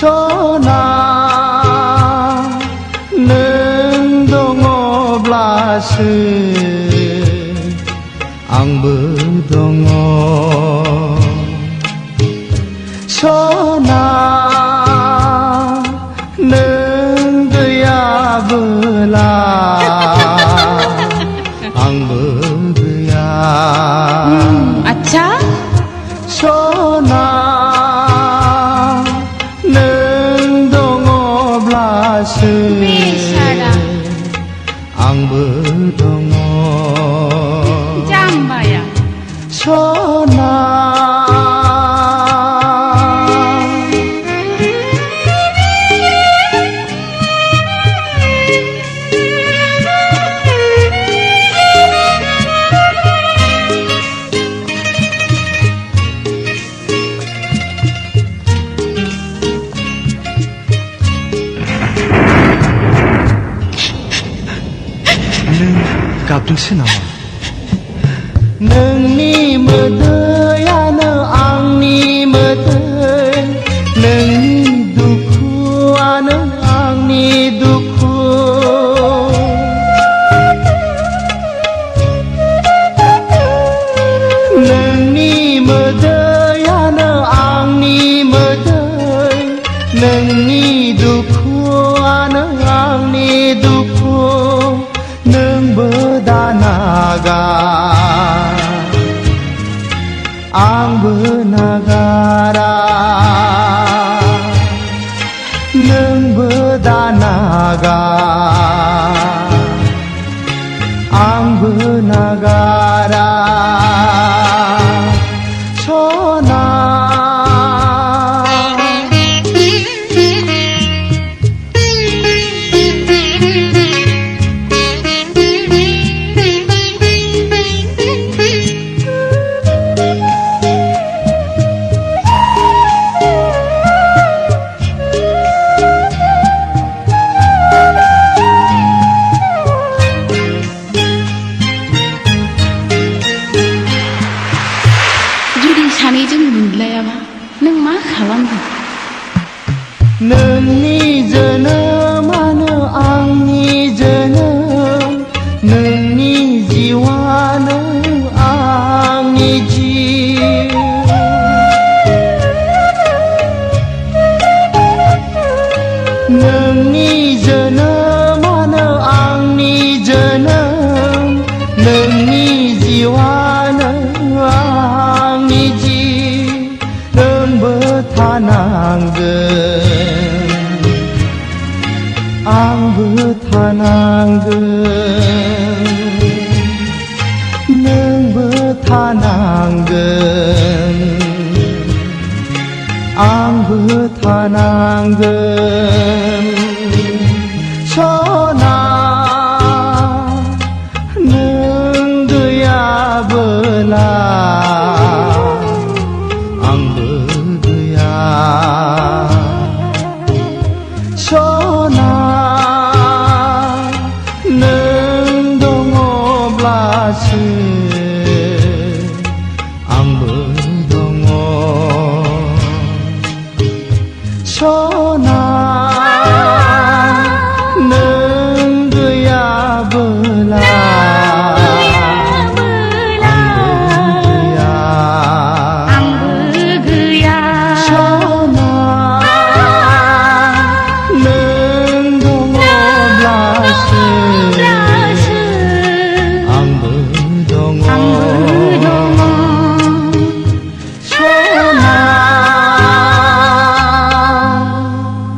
전하 능동어블라스 앙부동어 전하 능드야블라 앙부그야 아차? 전하 능동어블라스 앙부동어 짬바야 전하 갑둥치 나와 능니 뭐더야 너 앙니 뭐더 능니 두쿠아 너 앙니 두쿠 능니 뭐더야 너 앙니 뭐더 능니 두쿠아 너 앙니 두쿠 능보다 나가 앙부 나가라 능보다 나가 앙부 나가라 전하 사내좀 문라야봐 능 마 खालामदों नोंनि जोनोमानो आंनि जोनोम नोंनि जिउआनो आंनि जिउ नोंनि जोनोमानो आंनि जोनोम नोंनि जिउआनो आंनि जिउ नोंबो थानांगोन आंबो थानांगोन नोंबो थानांगोन आंबो थानांगोन 전하 नों गैयाबोला आंबो गैया 전하 नों दङब्लासो आंबो दङ 전하